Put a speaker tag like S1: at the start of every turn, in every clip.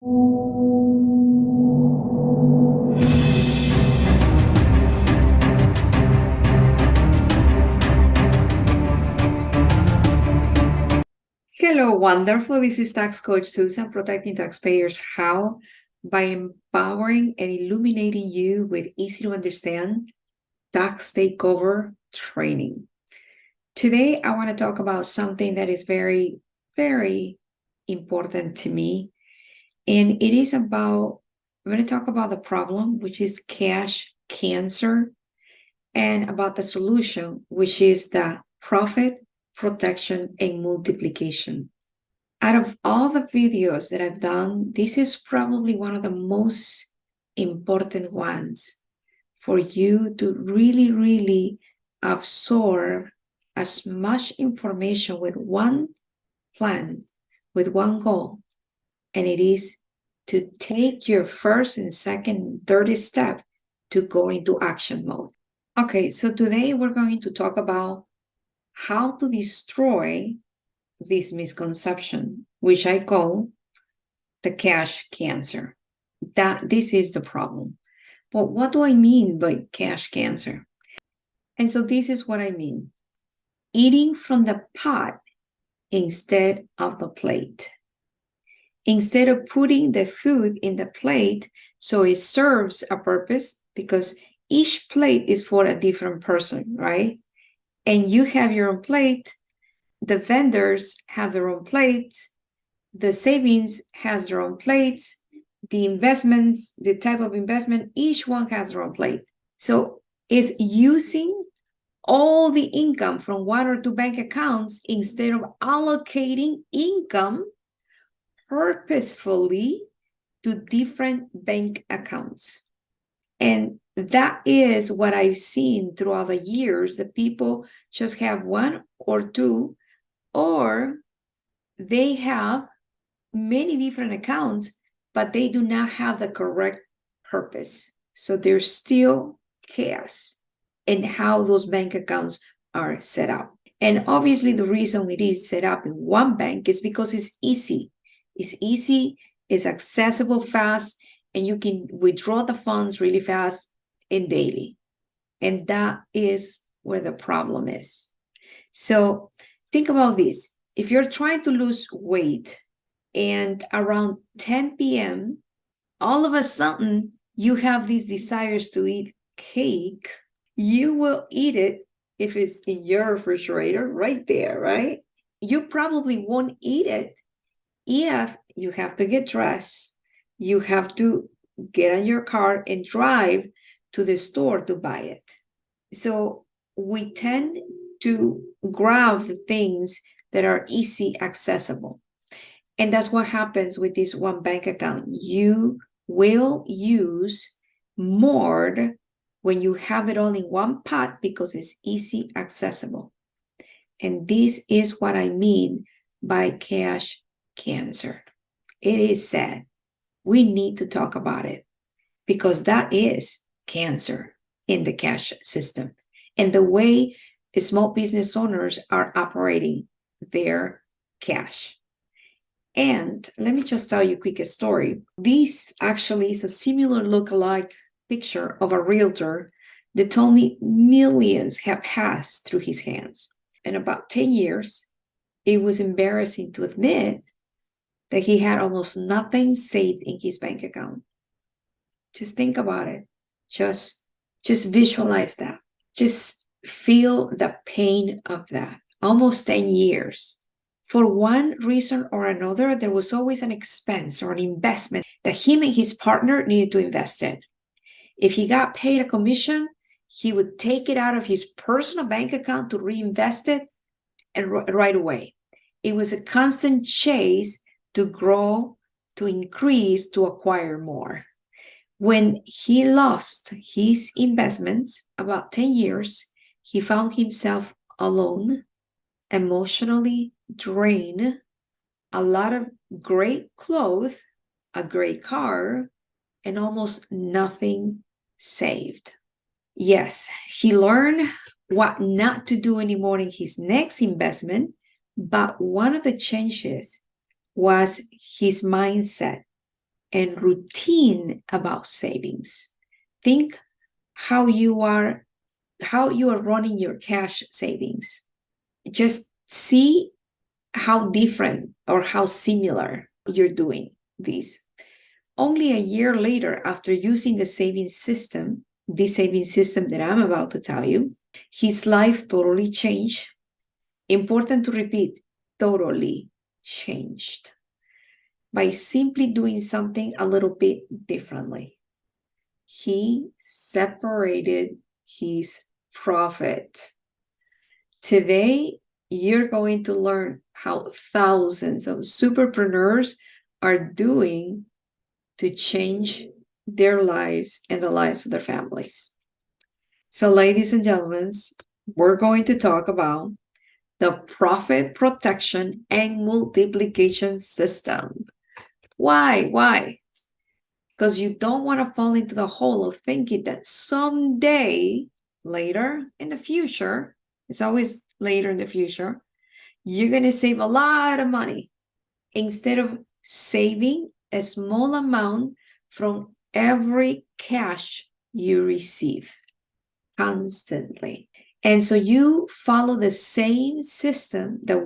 S1: Hello, wonderful. This is Tax Coach Susan, protecting taxpayers. How? By empowering and illuminating you with easy to understand tax takeover training. Today, I want to talk about something that is very, very important to me. And it is about, I'm going to talk about the problem, which is cash cancer, and about the solution, which is the profit, protection, and multiplication. Out of all the videos that I've done, this is probably one of the most important ones for you to really, really absorb as much information with one plan, with one goal, and it is to take your first and second and third step to go into action mode. Okay, so today we're going to talk about how to destroy this misconception, which I call the cash cancer. That this is the problem. But what do I mean by cash cancer? And so this is what I mean. Eating from the pot instead of the plate. Instead of putting the food in the plate so it serves a purpose, because each plate is for a different person, right? And you have your own plate, the vendors have their own plates, the savings has their own plates, the investments, the type of investment, each one has their own plate. So it's using all the income from one or two bank accounts instead of allocating income purposefully to different bank accounts. And that is what I've seen throughout the years, that people just have one or two, or they have many different accounts, but they do not have the correct purpose. So there's still chaos in how those bank accounts are set up. And obviously, the reason it is set up in one bank is because it's easy. It's easy, it's accessible fast, and you can withdraw the funds really fast and daily. And that is where the problem is. So think about this. If you're trying to lose weight and around 10 p.m., all of a sudden you have these desires to eat cake, you will eat it if it's in your refrigerator right there, right? You probably won't eat it if you have to get dressed, you have to get in your car and drive to the store to buy it. So we tend to grab the things that are easy accessible. And that's what happens with this one bank account. You will use more when you have it all in one pot because it's easy accessible. And this is what I mean by cash cancer. It is sad. We need to talk about it because that is cancer in the cash system and the way the small business owners are operating their cash. And let me just tell you a quick story. This actually is a similar look-alike picture of a realtor that told me millions have passed through his hands. In about 10 years, it was embarrassing to admit that he had almost nothing saved in his bank account. Just think about it. Just visualize that. Just feel the pain of that. Almost 10 years. For one reason or another, there was always an expense or an investment that him and his partner needed to invest in. If he got paid a commission, he would take it out of his personal bank account to reinvest it and right away. It was a constant chase to grow, to increase, to acquire more. When he lost his investments, about 10 years, he found himself alone, emotionally drained, a lot of great clothes, a great car, and almost nothing saved. Yes, he learned what not to do anymore in his next investment, but one of the changes was his mindset. and routine about savings. Think how you are running your cash savings. Just see how different or how similar you're doing these. Only a year later, after using the saving system, this saving system that I'm about to tell you, his life totally changed. Important to repeat, totally changed by simply doing something a little bit differently. He separated his profit. Today, you're going to learn how thousands of superpreneurs are doing to change their lives and the lives of their families. So, ladies and gentlemen, we're going to talk about the profit protection and multiplication system. Why? Why? Because you don't want to fall into the hole of thinking that someday, later in the future, it's always later in the future, you're going to save a lot of money instead of saving a small amount from every cash you receive constantly. And so you follow the same system that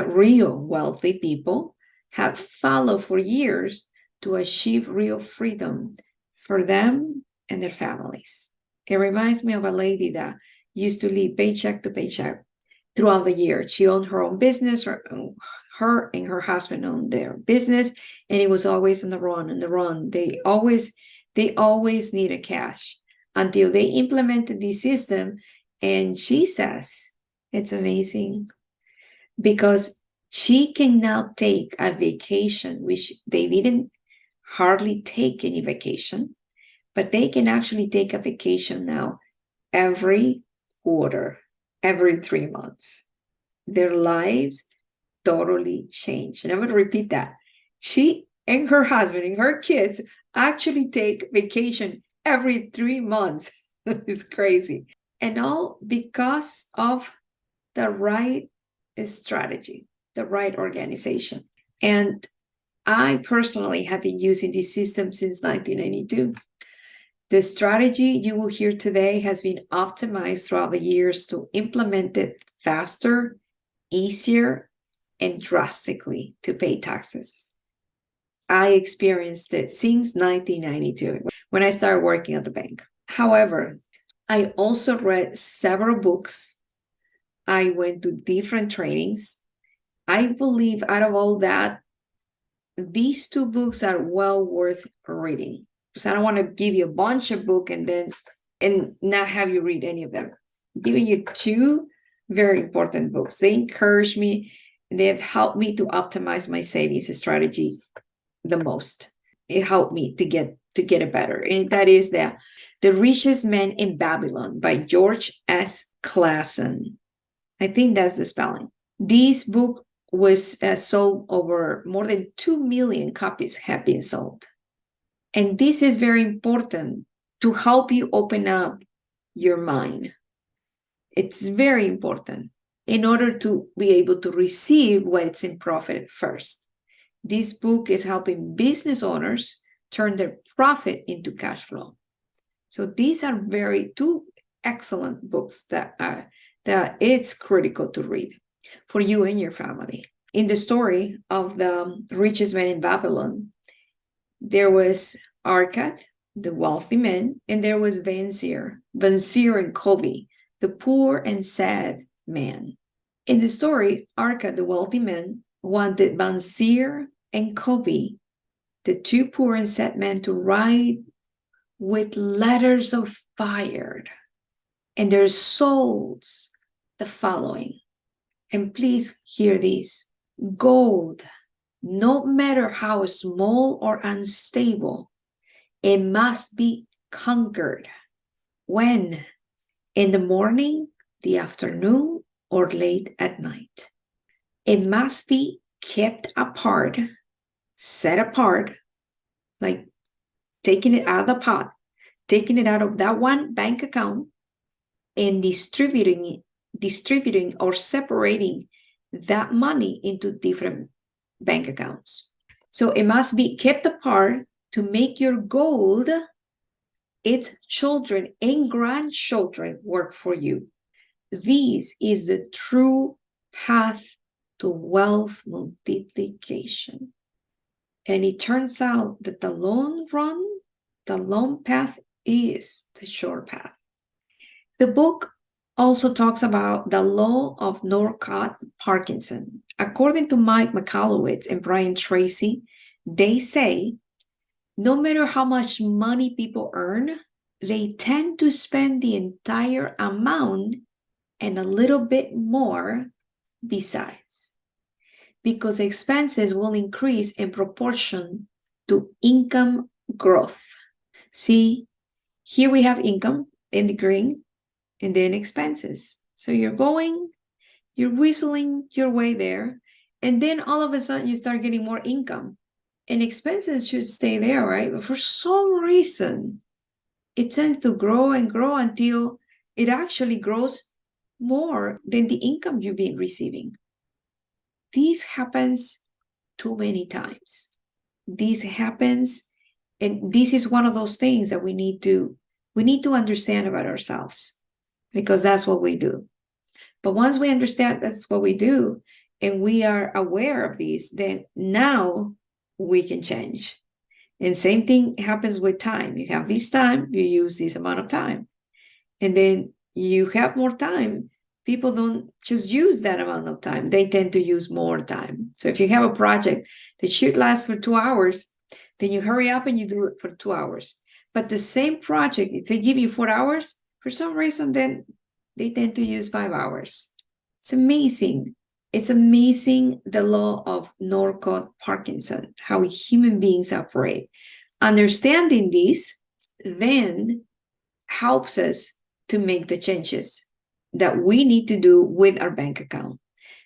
S1: real wealthy people have followed for years to achieve real freedom for them and their families. It reminds me of a lady that used to live paycheck to paycheck throughout the year. She owned her own business, her and her husband owned their business, and it was always on the run. They always needed cash until they implemented this system. And she says it's amazing because she can now take a vacation, which they didn't hardly take any vacation, but they can actually take a vacation now every quarter, every 3 months. Their lives totally changed. And I'm going to repeat that. She and her husband and her kids actually take vacation every 3 months. It's crazy. And all because of the right strategy, the right organization. And I personally have been using this system since 1992. The strategy you will hear today has been optimized throughout the years to implement it faster, easier, and drastically to pay taxes. I experienced it since 1992 when I started working at the bank. However, I also read several books. I went to different trainings. I believe out of all that, these 2 books are well worth reading. Because I don't want to give you a bunch of books and not have you read any of them. I'm giving you 2 very important books. They encourage me. They've helped me to optimize my savings strategy the most. It helped me to get it better. And that is The Richest Man in Babylon by George S. Clason. I think that's the spelling. This book was sold over more than 2 million copies have been sold. And this is very important to help you open up your mind. It's very important in order to be able to receive what's in profit first. This book is helping business owners turn their profit into cash flow. So these are 2 excellent books that it's critical to read for you and your family. In the story of the richest man in Babylon, there was ARCA, the wealthy man, and there was Vansir and Kobe, the poor and sad man. In the story, ARCA, the wealthy man, wanted Vansir and Kobe, the 2 poor and sad men, to write with letters of fire and their souls the following. And please hear this. Gold, no matter how small or unstable, it must be conquered. When? In the morning, the afternoon, or late at night. It must be kept apart, set apart, like taking it out of the pot, taking it out of that one bank account, and distributing or separating that money into different bank accounts. So it must be kept apart to make your gold, its children and grandchildren work for you. This is the true path to wealth multiplication. And it turns out that the long run, the long path is the short path. The book also talks about the law of Norco Parkinson. According to Mike McAllowitz and Brian Tracy, they say no matter how much money people earn, they tend to spend the entire amount and a little bit more besides, because expenses will increase in proportion to income growth. See, here we have income in the green and then expenses. So you're whistling your way there, and then all of a sudden you start getting more income. And expenses should stay there, right? But for some reason, it tends to grow and grow until it actually grows more than the income you've been receiving. This happens too many times. This happens, and this is one of those things that we need to understand about ourselves, because that's what we do. But once we understand that's what we do and we are aware of these, then now we can change. And same thing happens with time. You have this time, you use this amount of time. And then you have more time. People don't just use that amount of time. They tend to use more time. So if you have a project that should last for 2 hours, then you hurry up and you do it for 2 hours. But the same project, if they give you 4 hours, for some reason, then they tend to use 5 hours. It's amazing. It's amazing, the law of Norco Parkinson, how human beings operate. Understanding this then helps us to make the changes that we need to do with our bank account.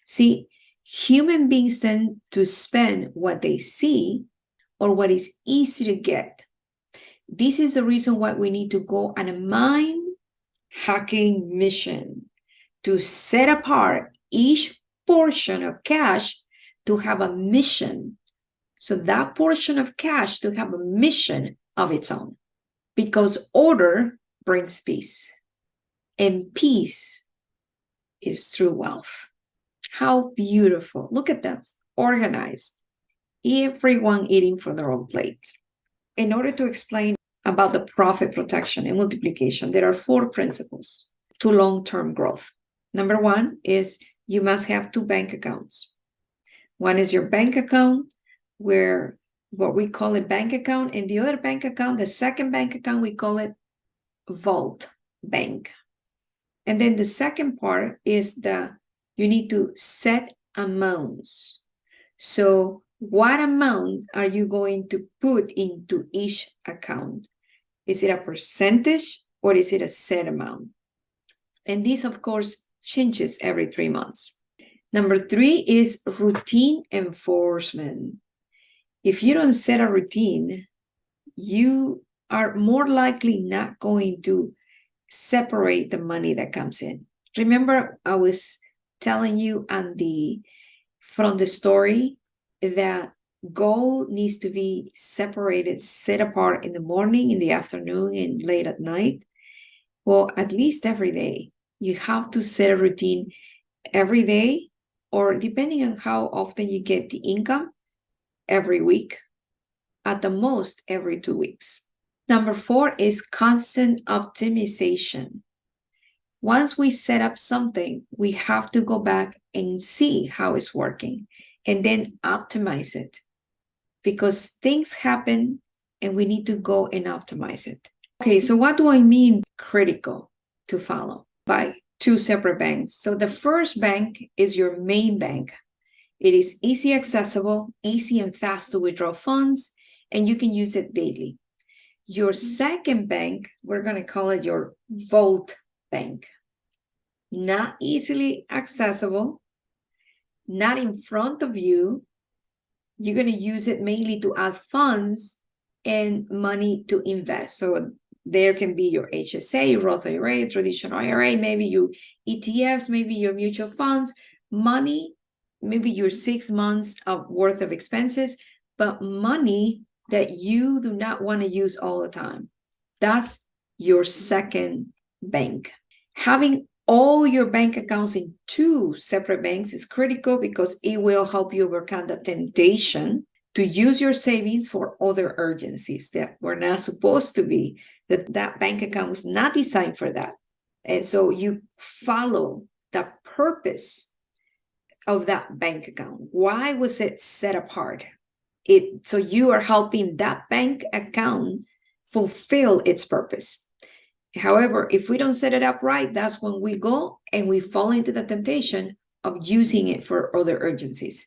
S1: See, human beings tend to spend what they see or what is easy to get. This is the reason why we need to go on a mind hacking mission to set apart each portion of cash to have a mission. So that portion of cash to have a mission of its own, because order brings peace, and peace is true wealth. How beautiful. Look at them, organized, everyone eating from their own plate. In order to explain about the profit protection and multiplication, there are 4 principles to long-term growth. Number 1 is you must have 2 bank accounts. One is your bank account, where what we call a bank account, and the other bank account, the second bank account, we call it vault bank. And then the second part is you need to set amounts. So what amount are you going to put into each account? Is it a percentage or is it a set amount? And this, of course, changes every 3 months. Number 3 is routine enforcement. If you don't set a routine, you are more likely not going to separate the money that comes in. Remember, I was telling you from the story that gold needs to be separated, set apart in the morning, in the afternoon, and late at night. Well, at least every day. You have to set a routine every day, or depending on how often you get the income, every week, at the most every 2 weeks. Number 4 is constant optimization. Once we set up something, we have to go back and see how it's working and then optimize it, because things happen and we need to go and optimize it. Okay, so what do I mean critical to follow? By 2 separate banks. So the first bank is your main bank. It is easy accessible, easy and fast to withdraw funds, and you can use it daily. Your second bank, we're going to call it your vault bank. Not easily accessible, not in front of you. You're going to use it mainly to add funds and money to invest. So there can be your HSA, your Roth IRA, traditional IRA, maybe your ETFs, maybe your mutual funds, money, maybe your 6 months of worth of expenses, but money that you do not want to use all the time. That's your second bank. Having all your bank accounts in two separate banks is critical because it will help you overcome the temptation to use your savings for other urgencies that were not supposed to be, that bank account was not designed for that. And so you follow the purpose of that bank account. Why was it set apart? So you are helping that bank account fulfill its purpose. However, if we don't set it up right, that's when we go and we fall into the temptation of using it for other urgencies.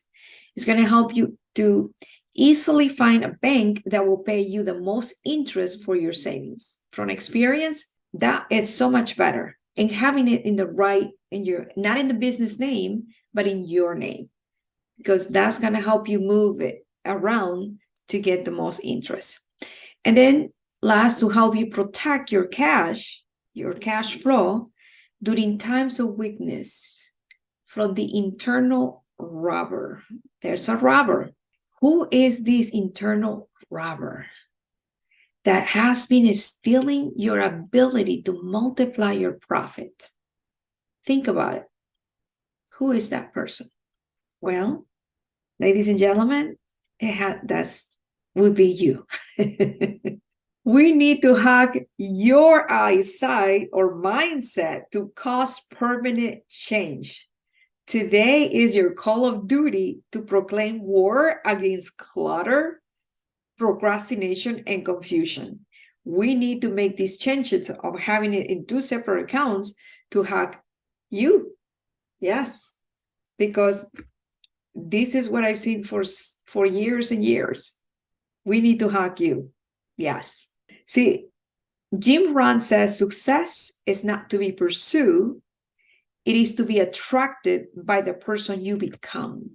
S1: It's going to help you to easily find a bank that will pay you the most interest for your savings. From experience, that it's so much better. And having it in the right, not in the business name, but in your name, because that's going to help you move it around to get the most interest. And then last, to help you protect your cash flow during times of weakness from the internal robber. There's a robber. Who is this internal robber that has been stealing your ability to multiply your profit? Think about it. Who is that person? Well, ladies and gentlemen, that would be you. We need to hack your eyesight or mindset to cause permanent change. Today is your call of duty to proclaim war against clutter, procrastination, and confusion. We need to make these changes of having it in two separate accounts to hack you. Yes, because this is what I've seen for years and years. We need to hack you. Yes. See, Jim Rohn says success is not to be pursued. It is to be attracted by the person you become.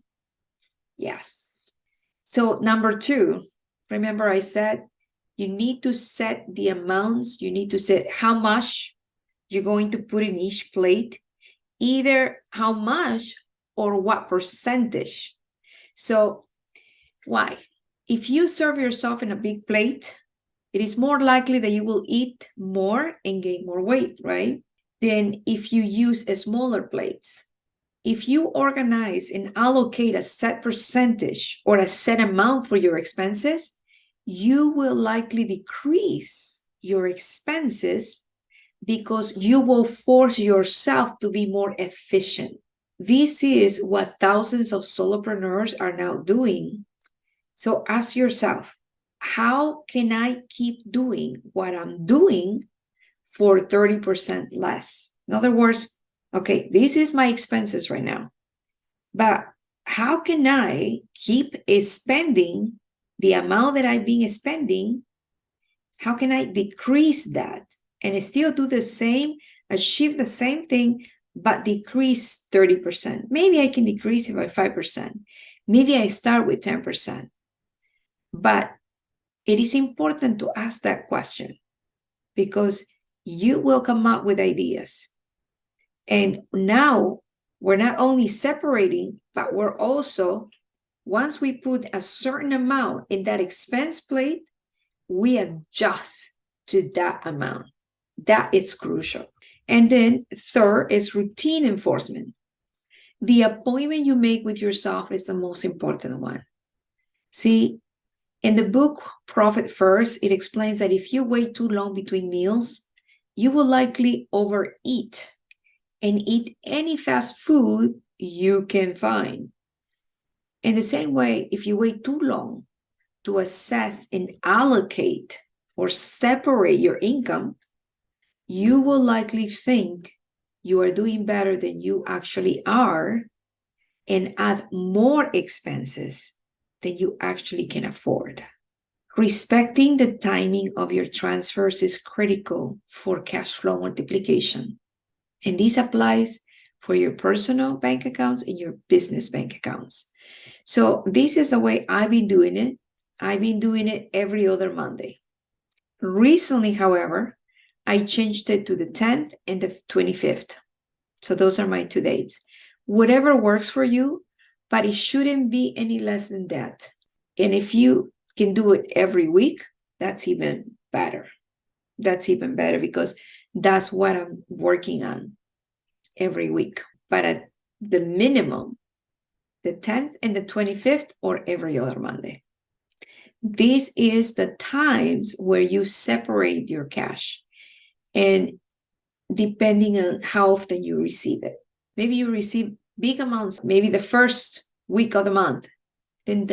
S1: Yes. So number 2, remember I said you need to set the amounts. You need to set how much you're going to put in each plate, either how much or what percentage. So why? If you serve yourself in a big plate, it is more likely that you will eat more and gain more weight, right? Than if you use smaller plates. If you organize and allocate a set percentage or a set amount for your expenses, you will likely decrease your expenses because you will force yourself to be more efficient. This is what thousands of solopreneurs are now doing. So ask yourself, how can I keep doing what I'm doing for 30% less? In other words, okay, this is my expenses right now, but how can I keep spending the amount that I've been spending? How can I decrease that and still do the same, achieve the same thing, but decrease 30%? Maybe I can decrease it by 5%. Maybe I start with 10%. But it is important to ask that question because you will come up with ideas. And now we're not only separating, but we're also, once we put a certain amount in that expense plate, we adjust to that amount. That is crucial. And then third is routine enforcement. The appointment you make with yourself is the most important one. See, in the book Profit First, it explains that if you wait too long between meals, you will likely overeat and eat any fast food you can find. In the same way, if you wait too long to assess and allocate or separate your income, you will likely think you are doing better than you actually are and add more expenses than you actually can afford. Respecting the timing of your transfers is critical for cash flow multiplication. And this applies for your personal bank accounts and your business bank accounts. So this is the way I've been doing it. I've been doing it every other Monday. Recently, however, I changed it to the 10th and the 25th. So those are my 2 dates. Whatever works for you, but it shouldn't be any less than that. And if you can do it every week, that's even better. That's even better because that's what I'm working on every week. But at the minimum, the 10th and the 25th, or every other Monday. This is the times where you separate your cash. And depending on how often you receive it, maybe you receive big amounts, maybe the first week of the month, then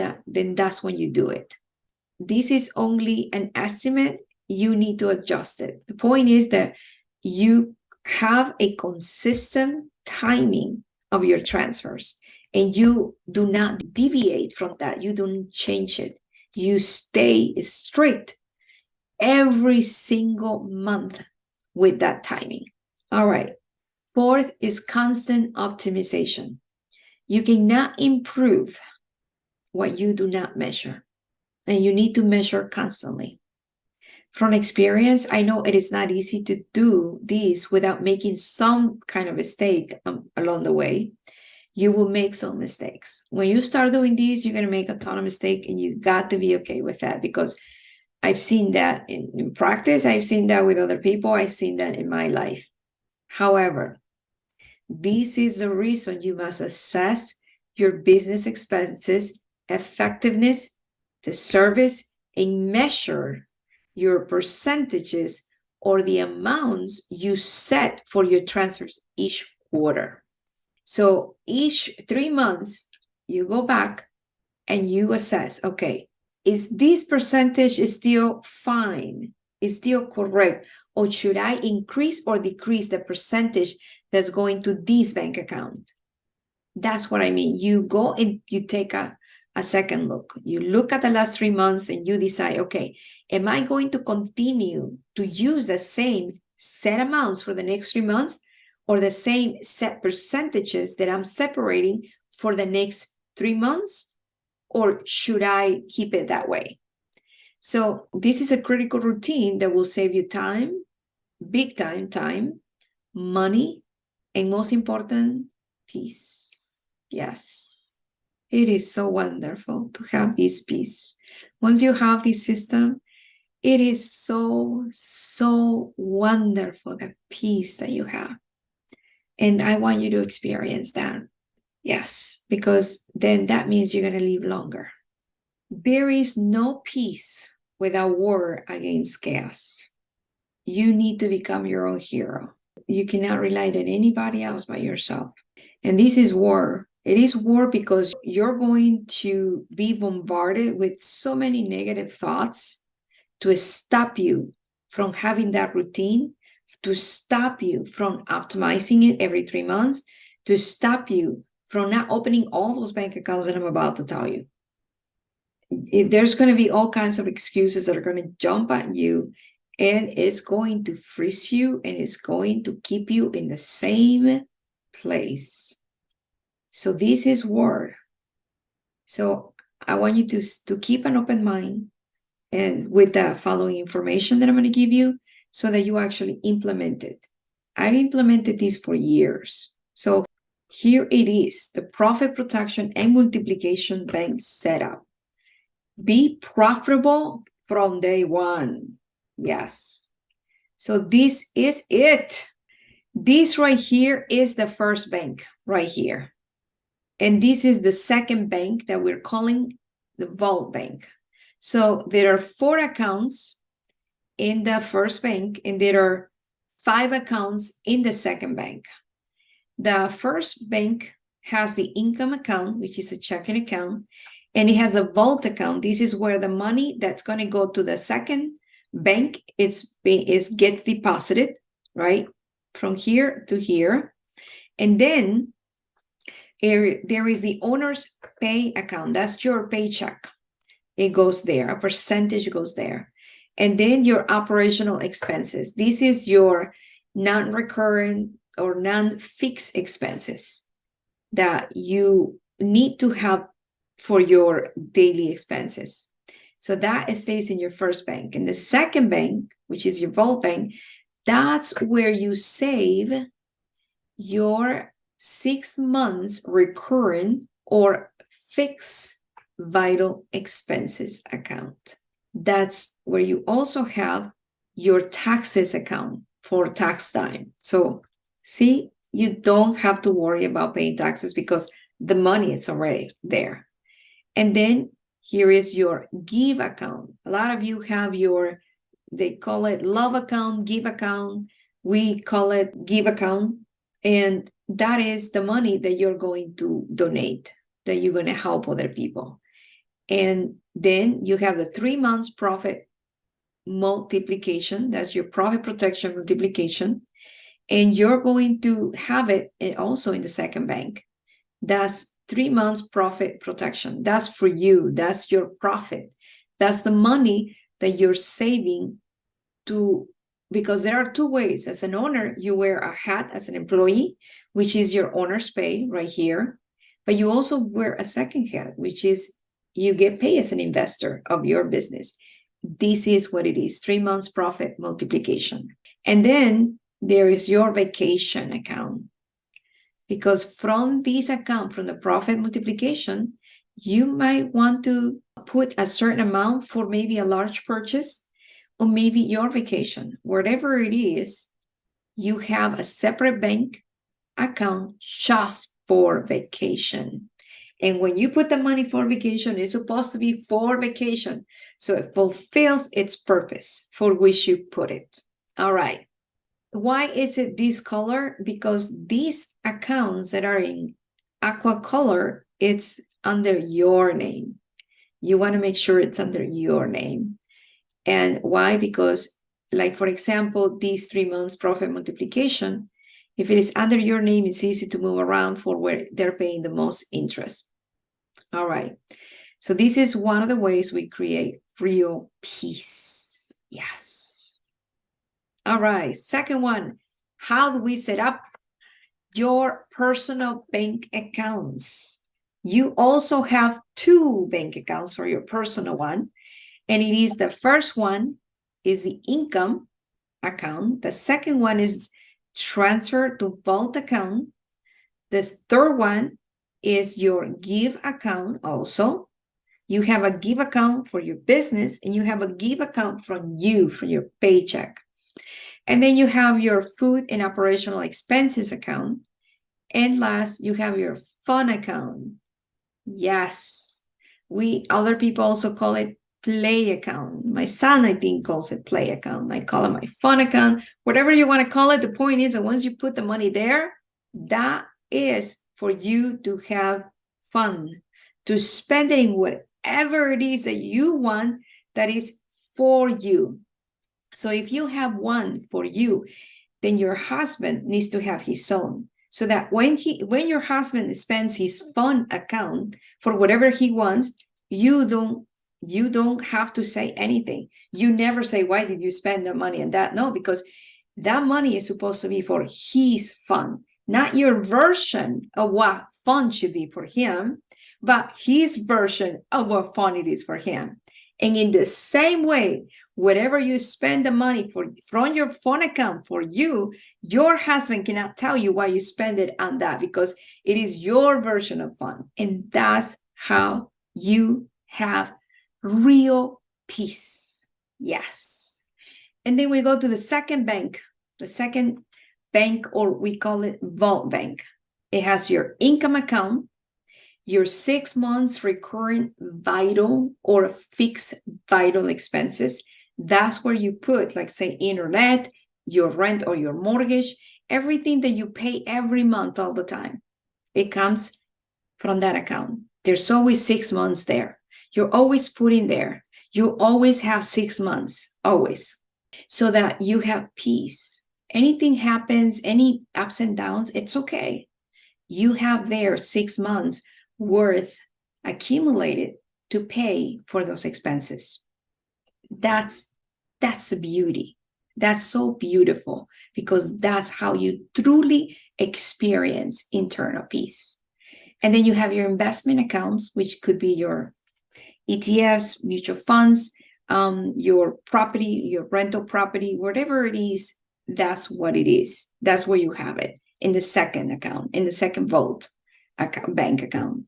S1: that's when you do it. This is only an estimate. You need to adjust it. The point is that you have a consistent timing of your transfers, and you do not deviate from that. You don't change it. You stay strict every single month with that timing. All right. Fourth is constant optimization. You cannot improve what you do not measure, and you need to measure constantly. From experience, I know it is not easy to do this without making some kind of mistake along the way. You will make some mistakes. When you start doing this, you're going to make a ton of mistakes, and you got to be okay with that, because I've seen that in practice. I've seen that with other people. I've seen that in my life. However, this is the reason you must assess your business expenses, effectiveness, the service, and measure your percentages or the amounts you set for your transfers each quarter. So each 3 months, you go back and you assess, okay, is this percentage still fine? Is still correct? Or should I increase or decrease the percentage that's going to this bank account? That's what I mean. You go and you take a second look. You look at the last 3 months and you decide, okay, am I going to continue to use the same set amounts for the next 3 months, or the same set percentages that I'm separating for the next 3 months? Or should I keep it that way? So this is a critical routine that will save you time, big time, money, and most important, peace. Yes, it is so wonderful to have this peace. Once you have this system, it is so wonderful, the peace that you have. And I want you to experience that. Yes, because then that means you're going to live longer. There is no peace without war against chaos. You need to become your own hero. You cannot rely on anybody else but yourself. And this is war. It is war because you're going to be bombarded with so many negative thoughts to stop you from having that routine, to stop you from optimizing it every 3 months, to stop you from not opening all those bank accounts that I'm about to tell you. There's going to be all kinds of excuses that are going to jump at you, and it's going to freeze you, and it's going to keep you in the same place. So this is war. So I want you to keep an open mind, and with the following information that I'm going to give you, so that you actually implement it. I've implemented this for years. So here it is, the Profit Protection and Multiplication Bank setup. Be profitable from day one. Yes. So this is it. This right here is the first bank right here. And this is the second bank that we're calling the Vault Bank. So there are 4 accounts in the first bank, and there are 5 accounts in the second bank. The first bank has the income account, which is a checking account, and it has a vault account. This is where the money that's going to go to the second bank gets deposited, right? From here to here. And then there is the owner's pay account. That's your paycheck. It goes there. A percentage goes there. And then your operational expenses. This is your non-recurrent or non-fixed expenses that you need to have for your daily expenses. So that stays in your first bank. And the second bank, which is your vault bank, that's where you save your 6 months recurring or fixed vital expenses account. That's where you also have your taxes account for tax time. So see, you don't have to worry about paying taxes because the money is already there. And then here is your give account. A lot of you have your, they call it love account, give account. We call it give account. And that is the money that you're going to donate, that you're going to help other people. And then you have the 3 months profit multiplication. That's your profit protection multiplication. And you're going to have it also in the second bank. That's 3 months profit protection. That's for you. That's your profit. That's the money that you're saving to, because there are two ways. As an owner, you wear a hat as an employee, which is your owner's pay right here. But you also wear a second hat, which is you get paid as an investor of your business. This is what it is, 3 months profit multiplication. And then there is your vacation account. Because from this account, from the profit multiplication, you might want to put a certain amount for maybe a large purchase or maybe your vacation. Whatever it is, you have a separate bank account just for vacation. And when you put the money for vacation, it's supposed to be for vacation. So it fulfills its purpose for which you put it. All right. Why is it this color? Because these accounts that are in aqua color, it's under your name. You want to make sure it's under your name. And why? Because, like, for example, these 3 months profit multiplication, if it is under your name, it's easy to move around for where they're paying the most interest. All right. So this is one of the ways we create real peace. Yes. All right. Second one, how do we set up your personal bank accounts? You also have 2 bank accounts for your personal one. And it is the first one is the income account. The second one is transfer to vault account. The third one is your give account also. You have a give account for your business and you have a give account from you for your paycheck. And then you have your food and operational expenses account. And last, you have your fun account. Yes. Other people also call it play account. My son, I think, calls it play account. I call it my fun account. Whatever you want to call it, the point is that once you put the money there, that is for you to have fun, to spend it in whatever it is that you want that is for you. So if you have one for you, then your husband needs to have his own. So that when your husband spends his fun account for whatever he wants, you don't have to say anything. You never say, why did you spend the money on that? No, because that money is supposed to be for his fun, not your version of what fun should be for him, but his version of what fun it is for him. And in the same way, whatever you spend the money for from your fun account for you, your husband cannot tell you why you spend it on that because it is your version of fun. And that's how you have real peace. Yes. And then we go to the second bank, or we call it vault bank. It has your income account, your 6 months recurring vital or fixed vital expenses. That's where you put, like, say, internet, your rent or your mortgage, everything that you pay every month all the time. It comes from that account. There's always 6 months there. You're always putting there. You always have 6 months, always, so that you have peace. Anything happens, any ups and downs, it's okay. You have there 6 months worth accumulated to pay for those expenses. That's the beauty. That's so beautiful because that's how you truly experience internal peace. And then you have your investment accounts, which could be your ETFs, mutual funds, your property, your rental property, whatever it is, that's what it is. That's where you have it in the second account, in the second vault account, bank account.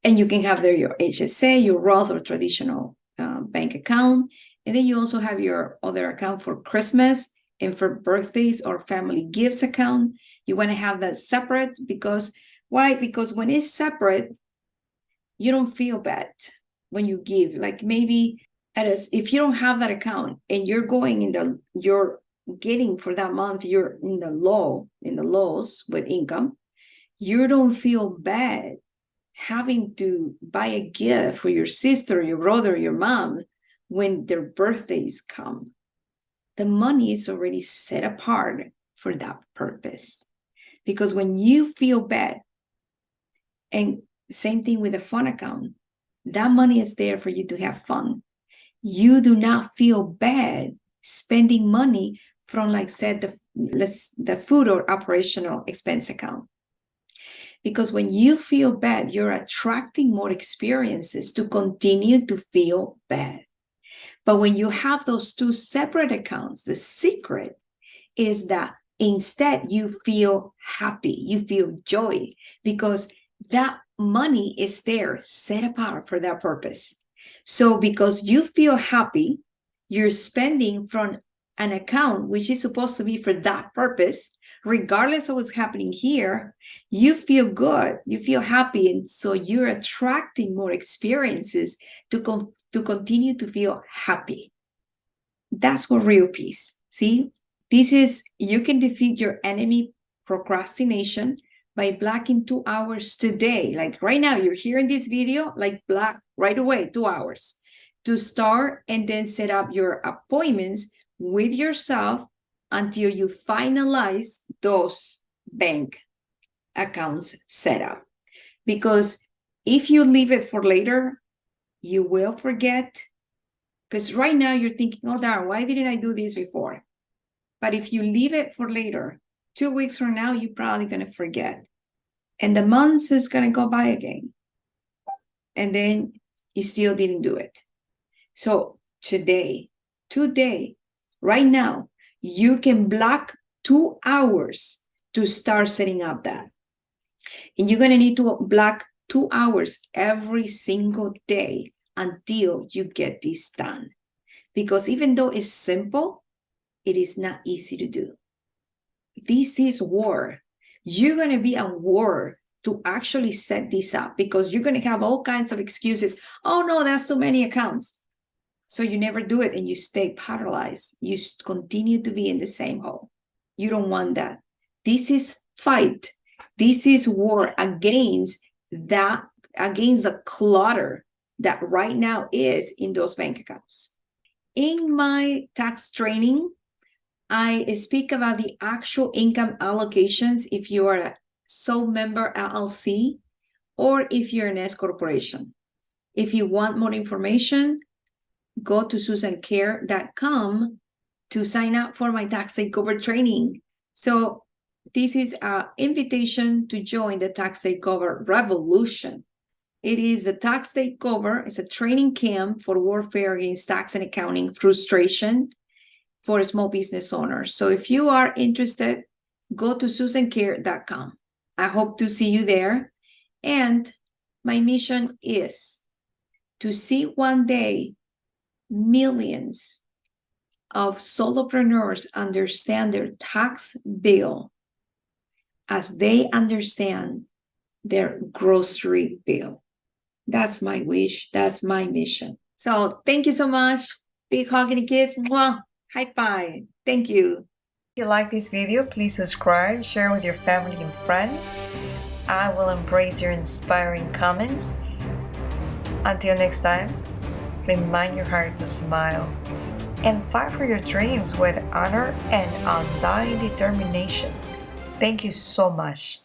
S1: And you can have there your HSA, your Roth or traditional bank account. And then you also have your other account for Christmas and for birthdays or family gifts account. You want to have that separate because why? Because when it's separate, you don't feel bad when you give. Like maybe if you don't have that account and you're going you're getting for that month, you're in the lows with income, you don't feel bad having to buy a gift for your sister, your brother, your mom when their birthdays come. The money is already set apart for that purpose. Because when you feel bad, and same thing with a fun account, that money is there for you to have fun. You do not feel bad spending money from, like said, the food or operational expense account. Because when you feel bad, you're attracting more experiences to continue to feel bad. But when you have those two separate accounts, the secret is that instead you feel happy, you feel joy, because that money is there set apart for that purpose. So because you feel happy, you're spending from an account which is supposed to be for that purpose. Regardless of what's happening here, you feel good, you feel happy, and so you're attracting more experiences to continue to feel happy. That's what real peace. See, this is, you can defeat your enemy, procrastination, by blocking 2 hours today. Like right now, you're hearing this video, like block right away 2 hours to start, and then set up your appointments with yourself until you finalize those bank accounts set up. Because if you leave it for later, you will forget. Because right now you're thinking, oh, darn, why didn't I do this before? But if you leave it for later, 2 weeks from now, you're probably going to forget. And the months is going to go by again. And then you still didn't do it. So today, right now, you can block 2 hours to start setting up that. And you're going to need to block 2 hours every single day until you get this done. Because even though it's simple, it is not easy to do. This is war. You're going to be at war to actually set this up, because you're going to have all kinds of excuses. Oh, no, that's too many accounts. So you never do it and you stay paralyzed. You continue to be in the same hole. You don't want that. This is fight. This is war against the clutter that right now is in those bank accounts. In my tax training, I speak about the actual income allocations if you are a sole member LLC or if you're an S corporation. If you want more information, go to susancare.com to sign up for my tax takeover training. So this is an invitation to join the tax takeover revolution. It is the tax takeover. It's a training camp for warfare against tax and accounting frustration for small business owners. So if you are interested, go to susancare.com. I hope to see you there. And my mission is to see one day millions of solopreneurs understand their tax bill as they understand their grocery bill. That's my wish. That's my mission. So thank you so much. Big hug and a kiss. Mwah. High five. Thank you. If you like this video, please subscribe, share with your family and friends. I will embrace your inspiring comments. Until next time, remind your heart to smile and fight for your dreams with honor and undying determination. Thank you so much.